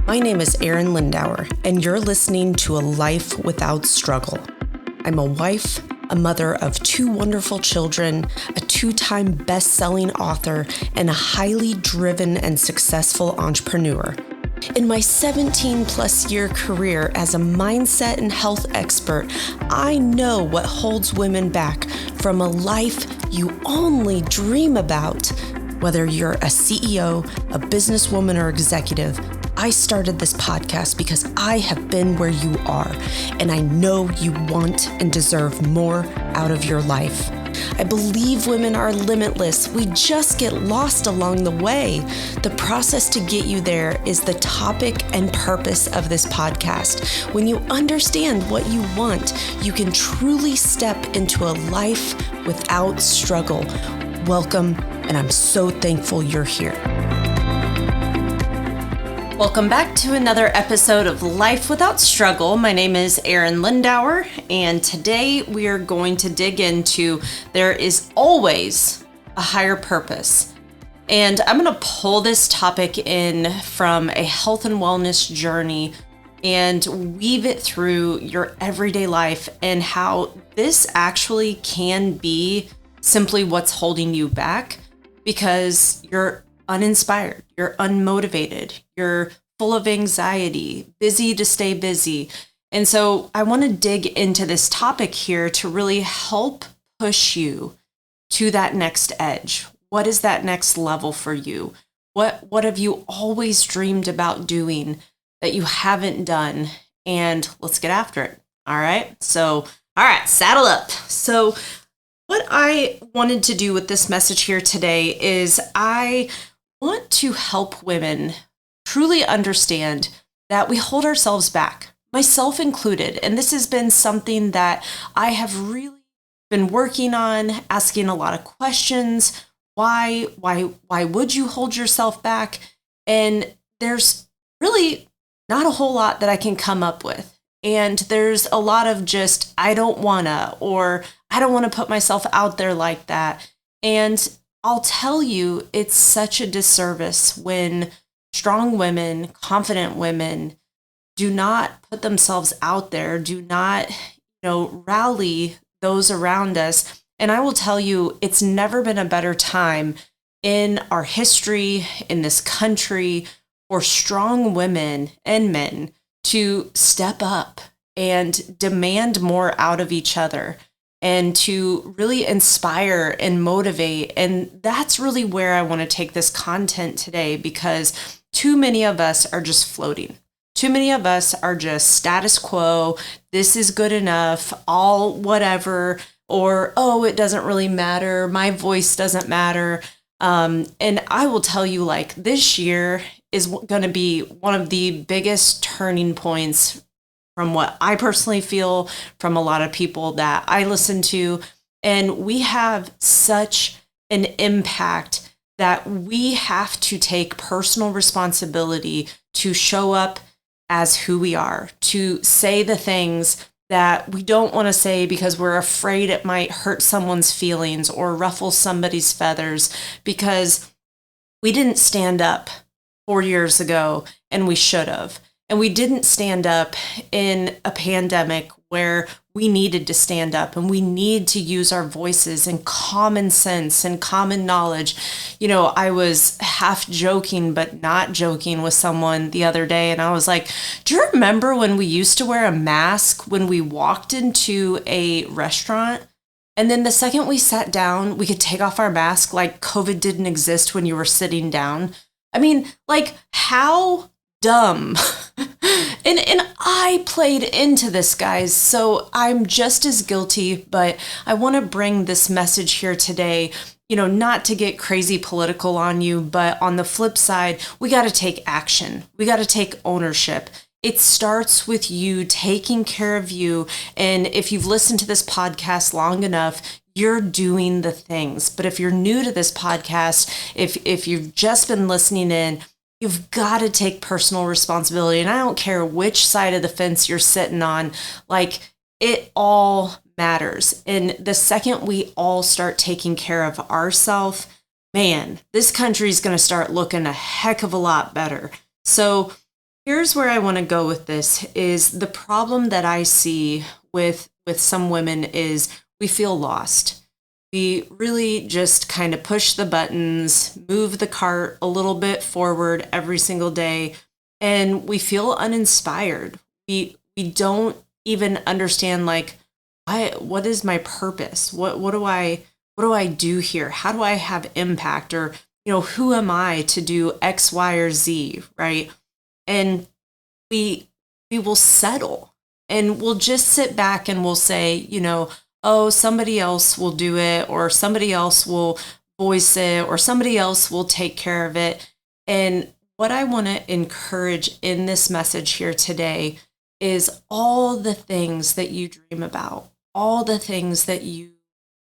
My name is Arin Lindauer, and you're listening to A Life Without Struggle. I'm a wife, a mother of 2 wonderful children, a 2-time best-selling author, and a highly driven and successful entrepreneur. In my 17-plus year career as a mindset and health expert, I know what holds women back from a life you only dream about. Whether you're a CEO, a businesswoman, or executive, I started this podcast because I have been where you are, and I know you want and deserve more out of your life. I believe women are limitless. We just get lost along the way. The process to get you there is the topic and purpose of this podcast. When you understand what you want, you can truly step into a life without struggle. Welcome, and I'm so thankful you're here. Welcome back to another episode of Life Without Struggle. My name is Arin Lindauer, and today we are going to dig into there is always a higher purpose. And I'm going to pull this topic in from a health and wellness journey and weave it through your everyday life and how this actually can be simply what's holding you back because you're uninspired, you're unmotivated, you're full of anxiety, busy to stay busy. And so I want to dig into this topic here to really help push you to that next edge. What is that next level for you? What have you always dreamed about doing that you haven't done? And let's get after it. All right. So, saddle up. So what I wanted to do with this message here today is I want to help women truly understand that we hold ourselves back, myself included. And this has been something that I have really been working on, asking a lot of questions. Why would you hold yourself back? And there's really not a whole lot that I can come up with. And there's a lot of just, I don't wanna, or I don't want to put myself out there like that. And I'll tell you, it's such a disservice when strong women, confident women do not put themselves out there, do not, rally those around us. And I will tell you, it's never been a better time in our history, in this country, for strong women and men to step up and demand more out of each other and to really inspire and motivate. And that's really where I want to take this content today, because too many of us are just floating. Too many of us are just status quo. This is good enough, all whatever, or, oh, it doesn't really matter. My voice doesn't matter. And I will tell you, this year is going to be one of the biggest turning points from what I personally feel, from a lot of people that I listen to. And we have such an impact that we have to take personal responsibility to show up as who we are, to say the things that we don't want to say because we're afraid it might hurt someone's feelings or ruffle somebody's feathers, because we didn't stand up 4 years ago and we should have. And we didn't stand up in a pandemic where we needed to stand up, and we need to use our voices and common sense and common knowledge. I was half joking, but not joking with someone the other day. And I was like, do you remember when we used to wear a mask when we walked into a restaurant? And then the second we sat down, we could take off our mask like COVID didn't exist when you were sitting down. I mean, how dumb. And I played into this, guys, so I'm just as guilty, but I want to bring this message here today, not to get crazy political on you, but on the flip side, we got to take action. We got to take ownership. It starts with you taking care of you. And if you've listened to this podcast long enough, you're doing the things. But if you're new to this podcast, if you've just been listening in, you've got to take personal responsibility. And I don't care which side of the fence you're sitting on, it all matters. And the second we all start taking care of ourselves, man, this country is going to start looking a heck of a lot better. So Here's where I want to go with this is the problem that I see with some women is we feel lost. We really just kind of push the buttons, move the cart a little bit forward every single day, and we feel uninspired. We don't even understand like what is my purpose? What do I do here? How do I have impact? Or, who am I to do X, Y, or Z, right? And we will settle and we'll just sit back and we'll say, oh, somebody else will do it, or somebody else will voice it, or somebody else will take care of it. And what I want to encourage in this message here today is all the things that you dream about, all the things that you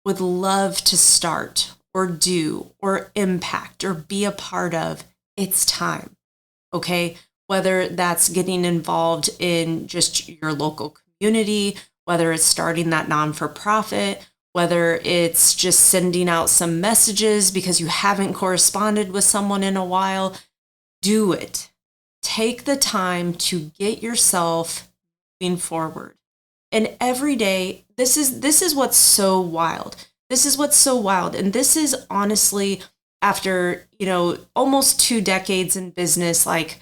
would love to start or do or impact or be a part of. It's time, okay? Whether that's getting involved in just your local community, whether it's starting that non-for-profit, whether it's just sending out some messages because you haven't corresponded with someone in a while, do it. Take the time to get yourself moving forward. And every day, this is what's so wild. This is what's so wild. And this is honestly, after, almost 2 decades in business, like,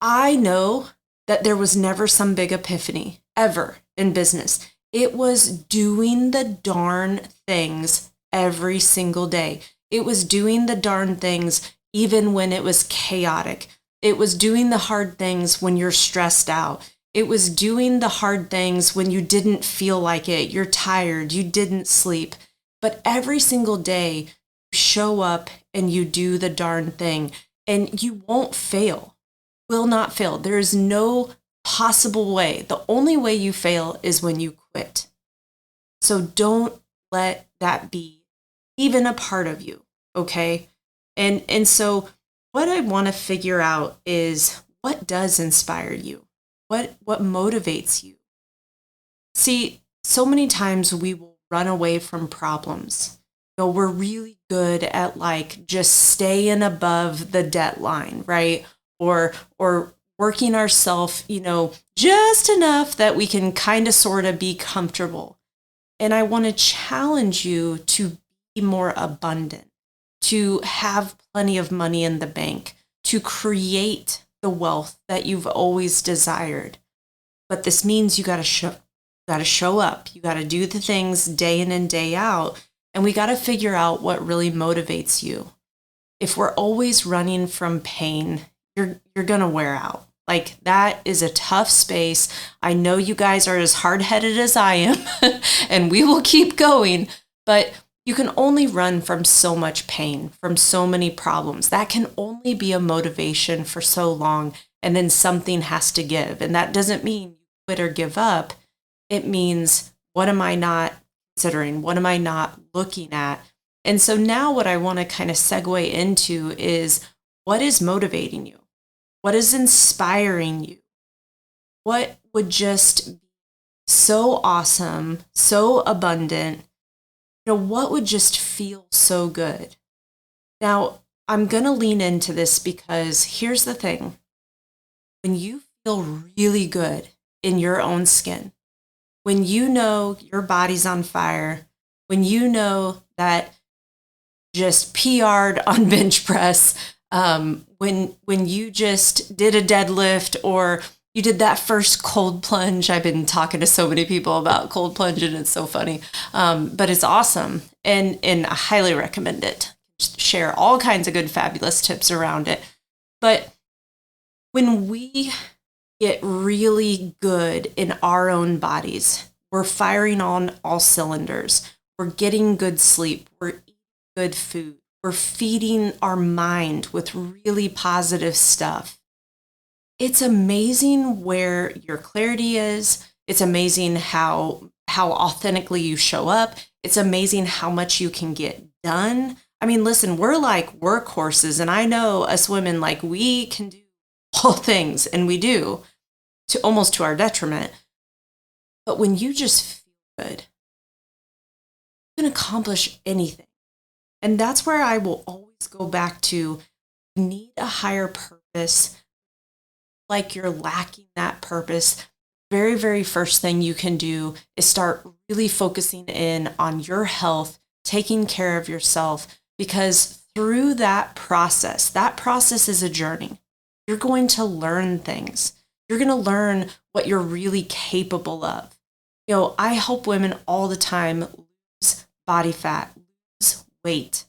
I know that there was never some big epiphany ever in business. It was doing the darn things every single day. It was doing the darn things even when it was chaotic. It was doing the hard things when you're stressed out. It was doing the hard things when you didn't feel like it. You're tired. You didn't sleep. But every single day, you show up and you do the darn thing, and you won't fail. Will not fail. There is no possible way. The only way you fail is when you quit. So don't let that be even a part of you, okay? And so what I want to figure out is, what does inspire you? What motivates you? See, so many times we will run away from problems. We're really good at like just staying above the debt line, right? Or working ourselves, just enough that we can kind of sort of be comfortable. And I want to challenge you to be more abundant, to have plenty of money in the bank, to create the wealth that you've always desired. But this means you got to show up. You got to do the things day in and day out. And we got to figure out what really motivates you. If we're always running from pain, you're going to wear out. Like, that is a tough space. I know you guys are as hard-headed as I am, and we will keep going, but you can only run from so much pain, from so many problems. That can only be a motivation for so long, and then something has to give. And that doesn't mean you quit or give up. It means, what am I not considering? What am I not looking at? And so now what I want to kind of segue into is, what is motivating you? What is inspiring you? What would just be so awesome, so abundant? What would just feel so good? Now, I'm going to lean into this because here's the thing. When you feel really good in your own skin, when you know your body's on fire, when you know that just PR'd on bench press, when you just did a deadlift, or you did that first cold plunge. I've been talking to so many people about cold plunge, and it's so funny, but it's awesome, and I highly recommend it. Just share all kinds of good, fabulous tips around it. But when we get really good in our own bodies, we're firing on all cylinders. We're getting good sleep. We're eating good food. We're feeding our mind with really positive stuff. It's amazing where your clarity is. It's amazing how authentically you show up. It's amazing how much you can get done. I mean, listen, we're like workhorses, and I know us women, like, we can do all things, and we do, to almost to our detriment. But when you just feel good, you can accomplish anything. And that's where I will always go back to, you need a higher purpose. like you're lacking that purpose, very, very first thing you can do is start really focusing in on your health, taking care of yourself, because through that process is a journey. You're going to learn things. You're going to learn what you're really capable of. I help women all the time lose body fat, lose weight,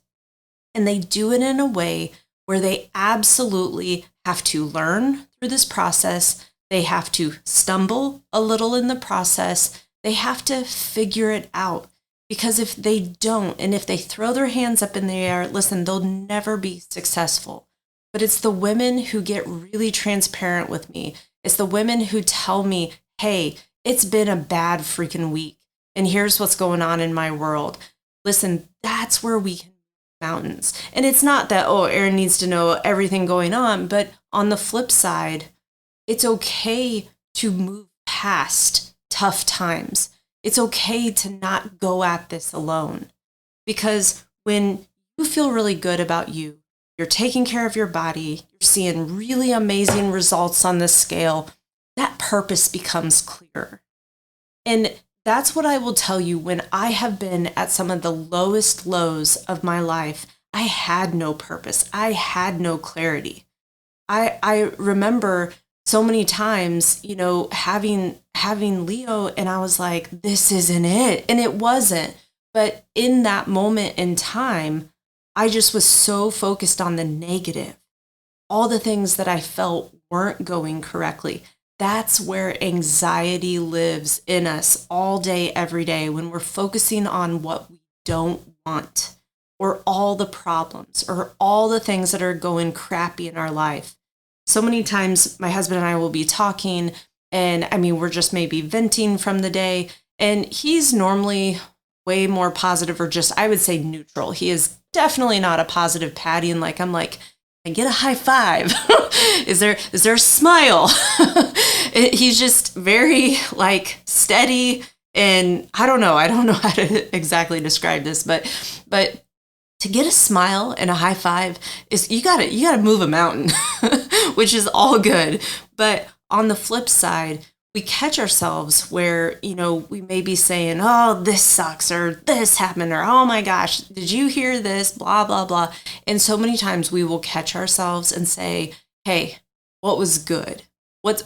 and they do it in a way where they absolutely have to learn through this process. They have to stumble a little in the process. They have to figure it out, because if they don't, and if they throw their hands up in the air, listen, they'll never be successful. But it's the women who get really transparent with me. It's the women who tell me, hey, it's been a bad freaking week, and here's what's going on in my world. Listen, that's where we can move mountains. And it's not that, oh, Arin needs to know everything going on, but on the flip side, it's okay to move past tough times. It's okay to not go at this alone. Because when you feel really good about you, you're taking care of your body, you're seeing really amazing results on this scale, that purpose becomes clearer. And that's what I will tell you. When I have been at some of the lowest lows of my life, I had no purpose. I had no clarity. I remember so many times, having Leo, and I was like, this isn't it. And it wasn't. But in that moment in time, I just was so focused on the negative, all the things that I felt weren't going correctly. That's where anxiety lives in us all day, every day, when we're focusing on what we don't want, or all the problems, or all the things that are going crappy in our life. So many times my husband and I will be talking, and we're just maybe venting from the day, and he's normally way more positive, or just, I would say, neutral. He is definitely not a positive Patty, and I'm like, I get a high five. Is there a smile? He's just very steady, and I don't know how to exactly describe this, but to get a smile and a high five is you gotta move a mountain, which is all good. But on the flip side, we catch ourselves where, we may be saying, oh, this sucks, or this happened, or oh my gosh, did you hear this, blah, blah, blah. And so many times we will catch ourselves and say, hey, what was good? What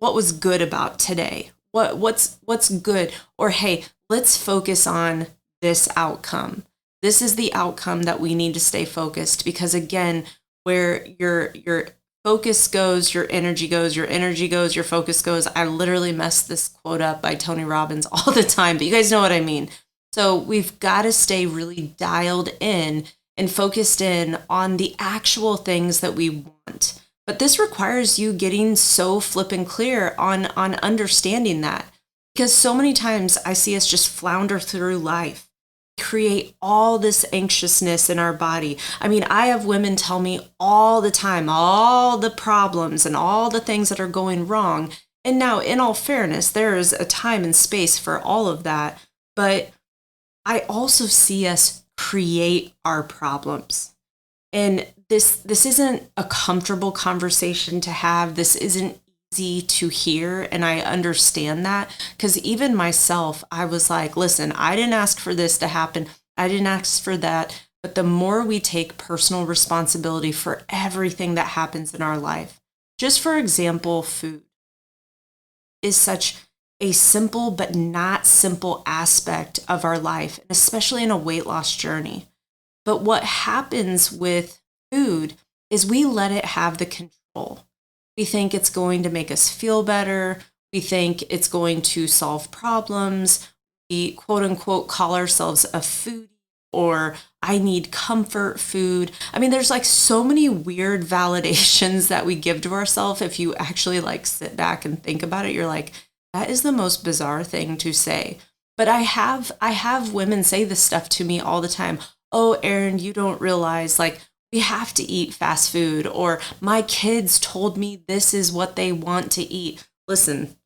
was good about today? What's good? Or hey, let's focus on this outcome. This is the outcome that we need to stay focused, because again, where your focus goes, your energy goes, your energy goes, your focus goes. I literally mess this quote up by Tony Robbins all the time, but you guys know what I mean. So we've got to stay really dialed in and focused in on the actual things that we want. But this requires you getting so flippin' clear on understanding that, because so many times I see us just flounder through life, create all this anxiousness in our body. I have women tell me all the time, all the problems and all the things that are going wrong. And now, in all fairness, there is a time and space for all of that. But I also see us create our problems. And this isn't a comfortable conversation to have. This isn't easy to hear, and I understand that, because even myself, I was like, listen, I didn't ask for this to happen. I didn't ask for that. But the more we take personal responsibility for everything that happens in our life, just for example, food is such a simple but not simple aspect of our life, and especially in a weight loss journey. But what happens with food is we let it have the control. We think it's going to make us feel better. We think it's going to solve problems. We quote unquote call ourselves a foodie, or I need comfort food. There's so many weird validations that we give to ourselves. If you actually sit back and think about it, you're like, that is the most bizarre thing to say. But I have women say this stuff to me all the time. Oh, Arin, you don't realize we have to eat fast food, or my kids told me this is what they want to eat. Listen,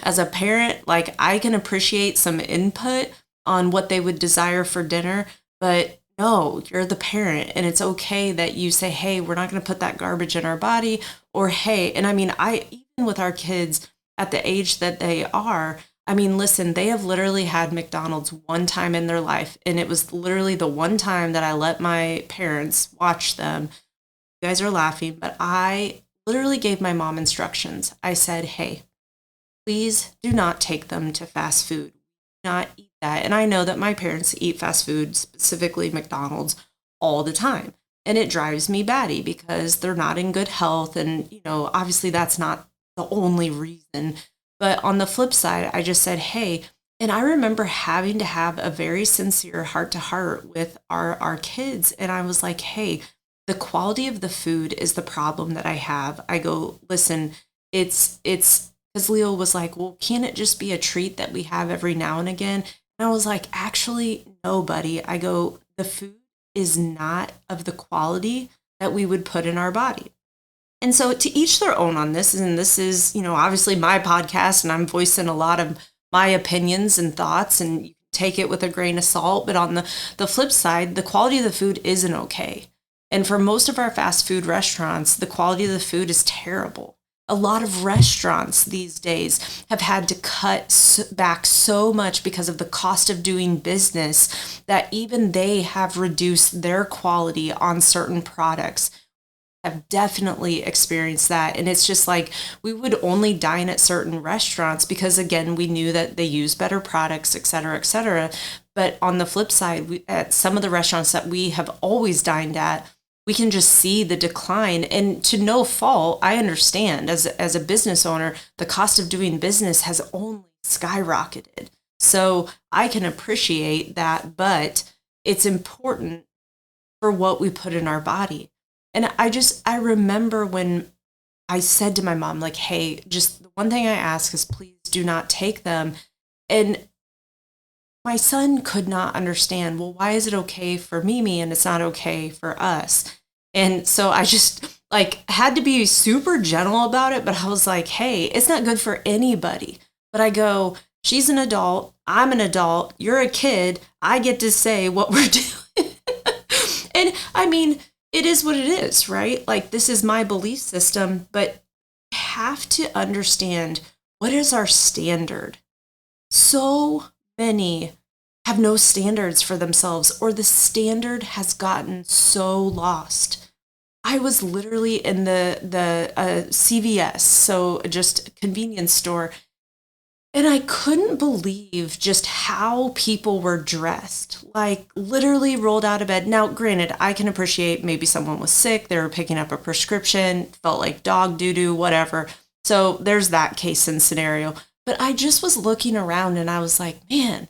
as a parent, I can appreciate some input on what they would desire for dinner, but no, you're the parent, and it's okay that you say, hey, we're not going to put that garbage in our body, or hey, and I mean, even with our kids at the age that they are, I mean, listen, they have literally had McDonald's one time in their life, and it was literally the one time that I let my parents watch them. You guys are laughing, but I literally gave my mom instructions. I said, hey, please do not take them to fast food. Do not eat that. And I know that my parents eat fast food, specifically McDonald's, all the time. And it drives me batty because they're not in good health. And, obviously that's not the only reason. But on the flip side, I just said, hey, and I remember having to have a very sincere heart to heart with our kids. And I was like, hey, the quality of the food is the problem that I have. I go, listen, it's because Leo was like, well, can't it just be a treat that we have every now and again? And I was like, actually, no, buddy. I go, the food is not of the quality that we would put in our body. And so to each their own on this. And this is, obviously my podcast, and I'm voicing a lot of my opinions and thoughts, and you can take it with a grain of salt. But on the flip side, the quality of the food isn't okay. And for most of our fast food restaurants, the quality of the food is terrible. A lot of restaurants these days have had to cut back so much because of the cost of doing business that even they have reduced their quality on certain products. I've definitely experienced that. And it's just like we would only dine at certain restaurants because, again, we knew that they use better products, et cetera, et cetera. But on the flip side, at some of the restaurants that we have always dined at, we can just see the decline. And to no fault, I understand as a business owner, the cost of doing business has only skyrocketed. So I can appreciate that, but it's important for what we put in our body. And I remember when I said to my mom, like, hey, just the one thing I ask is please do not take them. And my son could not understand, well, why is it okay for Mimi and it's not okay for us? And so I just had to be super gentle about it. But I was like, hey, it's not good for anybody. But I go, she's an adult. I'm an adult. You're a kid. I get to say what we're doing. And I mean, it is what it is, right? Like, this is my belief system, but you have to understand, what is our standard? So many have no standards for themselves, or the standard has gotten so lost. I was literally in the CVS, so just convenience store, and I couldn't believe just how people were dressed, like literally rolled out of bed. Now, granted, I can appreciate maybe someone was sick, they were picking up a prescription, felt like dog doo-doo, whatever. So there's that case and scenario. But I just was looking around and I was like, man,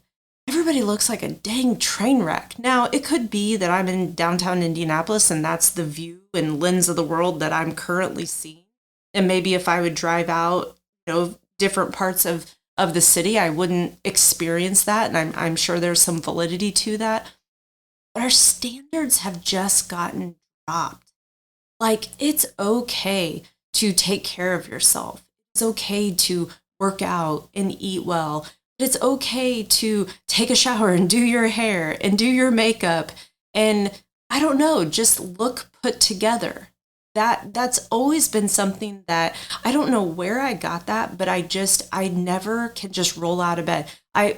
everybody looks like a dang train wreck. Now, it could be that I'm in downtown Indianapolis and that's the view and lens of the world that I'm currently seeing. And maybe if I would drive out, different parts of the city, I wouldn't experience that. And I'm sure there's some validity to that. But our standards have just gotten dropped. Like, it's okay to take care of yourself. It's okay to work out and eat well. It's okay to take a shower and do your hair and do your makeup. And I don't know, just look put together. That's always been something that I don't know where I got that, but I never can just roll out of bed.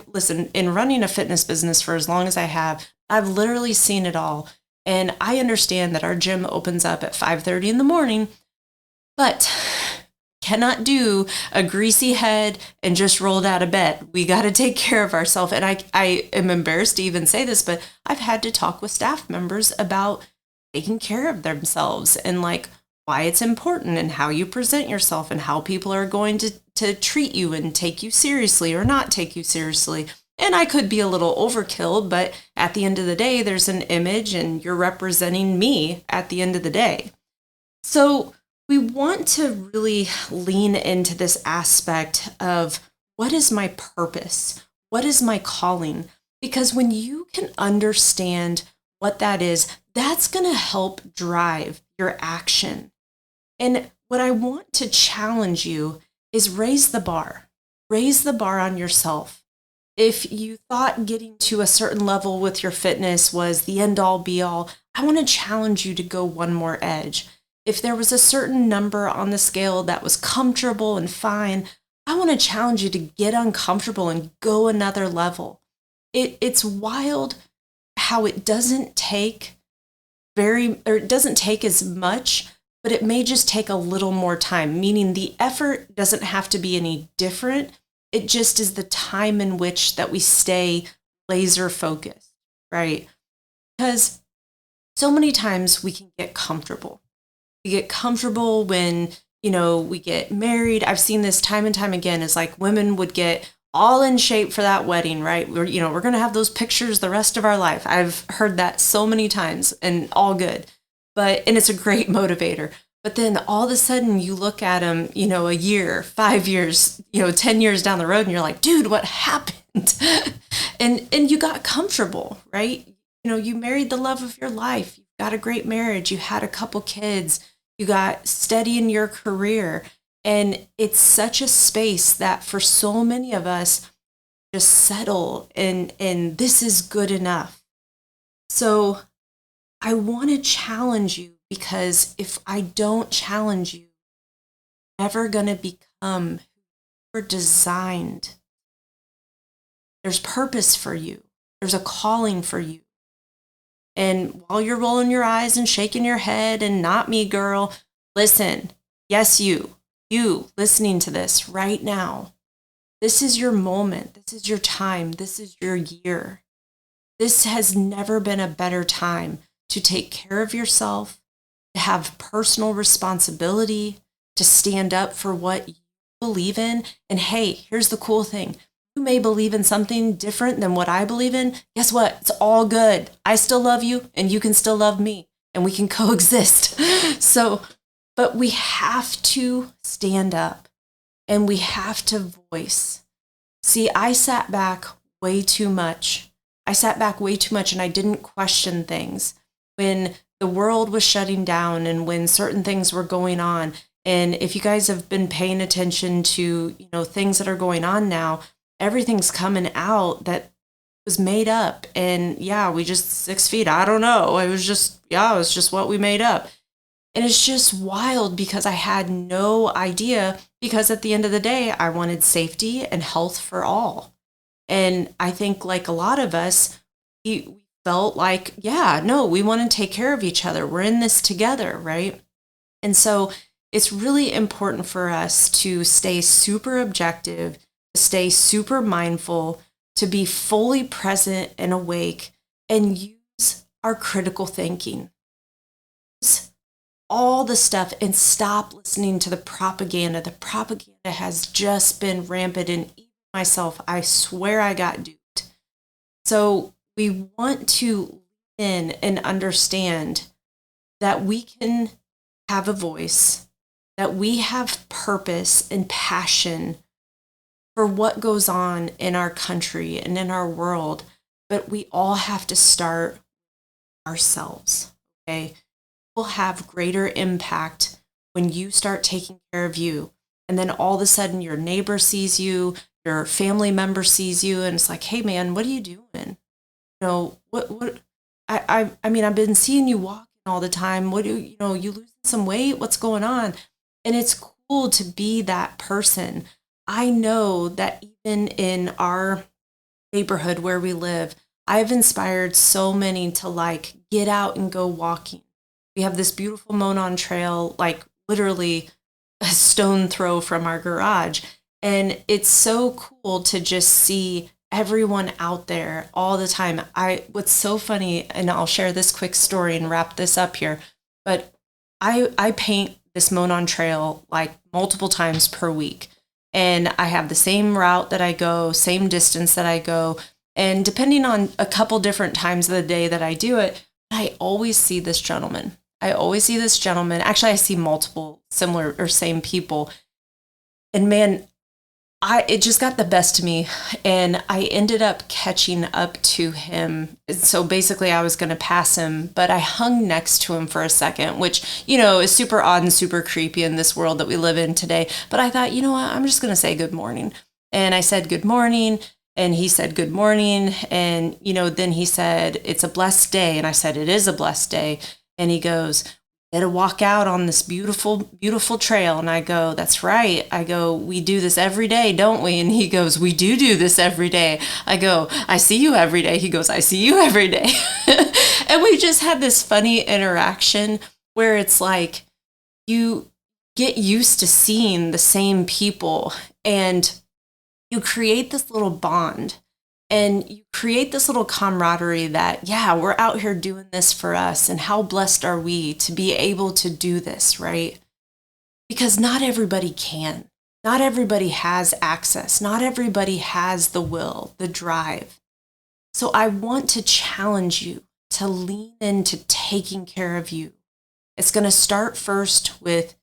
Listen, in running a fitness business for as long as I have, I've literally seen it all. And I understand that our gym opens up at 5:30 in the morning, but cannot do a greasy head and just rolled out of bed. We got to take care of ourselves. And I am embarrassed to even say this, but I've had to talk with staff members about taking care of themselves and like why it's important and how you present yourself and how people are going to treat you and take you seriously or not take you seriously. And I could be a little overkill, but at the end of the day, there's an image and you're representing me at the end of the day. So we want to really lean into this aspect of what is my purpose? What is my calling? Because when you can understand what that is, that's going to help drive your action. And what I want to challenge you is raise the bar. Raise the bar on yourself. If you thought getting to a certain level with your fitness was the end all be all, I want to challenge you to go one more edge. If there was a certain number on the scale that was comfortable and fine, I want to challenge you to get uncomfortable and go another level. It's wild how it doesn't take it doesn't take as much, but it may just take a little more time, meaning the effort doesn't have to be any different. It just is the time in which that we stay laser focused, right? Because so many times we can get comfortable. We get comfortable when, we get married. I've seen this time and time again. It's like women would get all in shape for that wedding, right? We're going to have those pictures the rest of our life. I've heard that so many times, and all good. And it's a great motivator. But then all of a sudden you look at them, a year, 5 years, 10 years down the road, and you're like, dude, what happened? and you got comfortable, right? You married the love of your life. You got a great marriage. You had a couple kids. You got steady in your career. And it's such a space that for so many of us just settle and this is good enough. So I want to challenge you, because if I don't challenge you, you're never going to become who you're designed. There's purpose for you. There's a calling for you. And while you're rolling your eyes and shaking your head and not me, girl, listen, yes, you listening to this right now, this is your moment. This is your time. This is your year. This has never been a better time to take care of yourself, to have personal responsibility, to stand up for what you believe in. And hey, here's the cool thing. You may believe in something different than what I believe in. Guess what? It's all good. I still love you and you can still love me and we can coexist. But we have to stand up and we have to voice. See, I sat back way too much. And I didn't question things when the world was shutting down and when certain things were going on. And if you guys have been paying attention to, things that are going on now, everything's coming out that was made up. And yeah, we just 6 feet. I don't know. It was just what we made up. And it's just wild because I had no idea, because at the end of the day, I wanted safety and health for all. And I think like a lot of us, we felt like, we want to take care of each other. We're in this together, right? And so it's really important for us to stay super objective, to stay super mindful, to be fully present and awake, and use our critical thinking. Use all the stuff and stop listening to the propaganda. The propaganda has just been rampant, and even myself, I swear I got duped. So we want to lean in and understand that we can have a voice, that we have purpose and passion for what goes on in our country and in our world, but we all have to start ourselves, okay? Will have greater impact when you start taking care of you. And then all of a sudden your neighbor sees you, your family member sees you, and it's like, hey man, what are you doing? I mean, I've been seeing you walking all the time. You losing some weight? What's going on? And it's cool to be that person. I know that even in our neighborhood where we live, I've inspired so many to get out and go walking. We have this beautiful Monon trail, literally a stone throw from our garage. And it's so cool to just see everyone out there all the time. What's so funny, and I'll share this quick story and wrap this up here, but I paint this Monon trail multiple times per week. And I have the same route that I go, same distance that I go. And depending on a couple different times of the day that I do it, I always see this gentleman. Actually, I see multiple similar or same people. And man, it just got the best of me. And I ended up catching up to him. So basically I was going to pass him, but I hung next to him for a second, which, is super odd and super creepy in this world that we live in today. But I thought, you know what, I'm just going to say good morning. And I said good morning. And he said, good morning. And, then he said, it's a blessed day. And I said, it is a blessed day. And he goes, we had to walk out on this beautiful, beautiful trail. And I go, that's right. I go, we do this every day, don't we? And he goes, we do this every day. I go, I see you every day. He goes, I see you every day. And we just had this funny interaction where it's like you get used to seeing the same people and you create this little bond and you create this little camaraderie that, yeah, we're out here doing this for us. And how blessed are we to be able to do this, right? Because not everybody can. Not everybody has access. Not everybody has the will, the drive. So I want to challenge you to lean into taking care of you. It's going to start first with,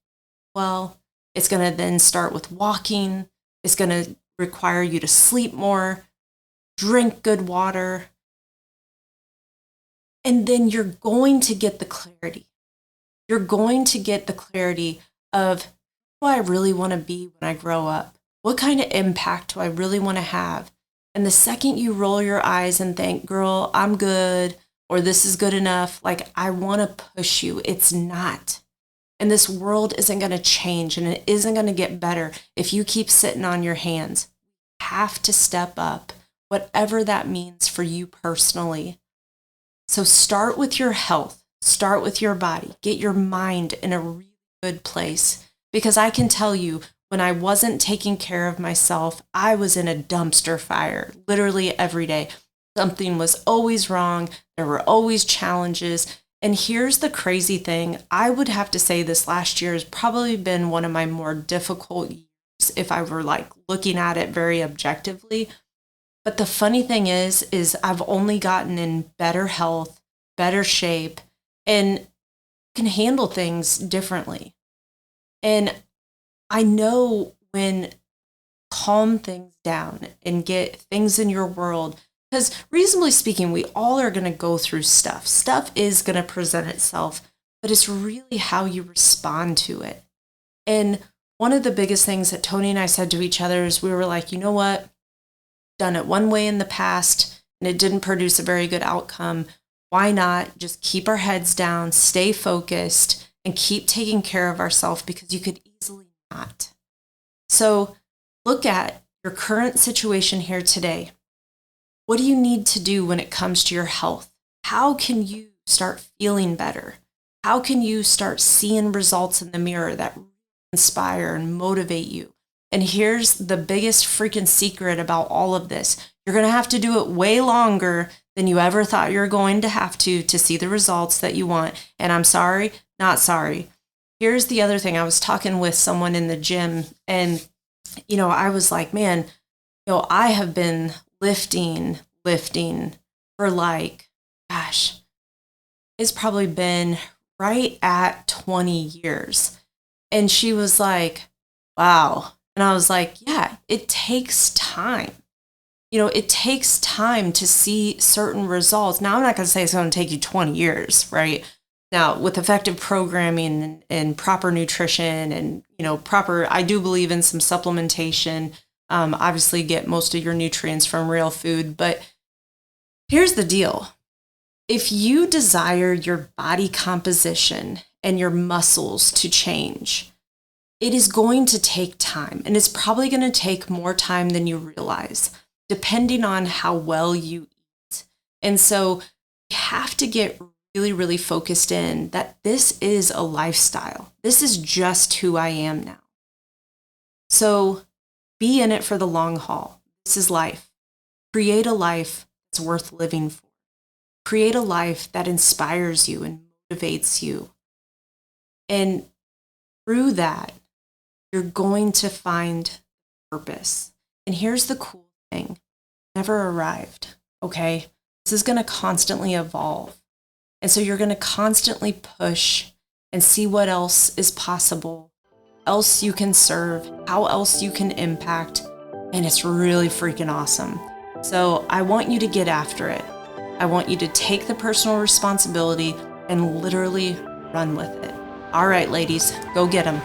it's going to then start with walking. It's going to require you to sleep more, drink good water, and then you're going to get the clarity. You're going to get the clarity of who I really want to be when I grow up. What kind of impact do I really want to have? And the second you roll your eyes and think, girl, I'm good, or this is good enough, like I want to push you, it's not. And this world isn't going to change and it isn't going to get better if you keep sitting on your hands. You have to step up, whatever that means for you personally. So start with your health, start with your body, get your mind in a really good place. Because I can tell you, when I wasn't taking care of myself, I was in a dumpster fire literally every day. Something was always wrong. There were always challenges. And here's the crazy thing. I would have to say this last year has probably been one of my more difficult years if I were like looking at it very objectively. But the funny thing is I've only gotten in better health, better shape, and can handle things differently. And I know when calm things down and get things in your world, because reasonably speaking, we all are going to go through stuff. Stuff is going to present itself, but it's really how you respond to it. And one of the biggest things that Tony and I said to each other is we were like, you know what? Done it one way in the past and it didn't produce a very good outcome. Why not just keep our heads down, stay focused, and keep taking care of ourselves, because you could easily not. So look at your current situation here today. What do you need to do when it comes to your health? How can you start feeling better? How can you start seeing results in the mirror that inspire and motivate you? And here's the biggest freaking secret about all of this. You're going to have to do it way longer than you ever thought you were going to have to see the results that you want. And I'm sorry, not sorry. Here's the other thing. I was talking with someone in the gym and, I was like, man, I have been lifting for like, it's probably been right at 20 years. And she was like, wow. And I was like, yeah, it takes time. It takes time to see certain results. Now, I'm not going to say it's going to take you 20 years, right? Now, with effective programming and proper nutrition and, I do believe in some supplementation. Obviously, get most of your nutrients from real food. But here's the deal. If you desire your body composition and your muscles to change, it is going to take time. And it's probably going to take more time than you realize, depending on how well you eat. And so you have to get really, really focused in that this is a lifestyle. This is just who I am now. So be in it for the long haul. This is life. Create a life that's worth living for. Create a life that inspires you and motivates you. And through that, you're going to find purpose. And here's the cool thing. Never arrived, okay? This is going to constantly evolve. And so you're going to constantly push and see what else is possible, else you can serve, how else you can impact. And it's really freaking awesome. So I want you to get after it. I want you to take the personal responsibility and literally run with it. All right, ladies, go get them.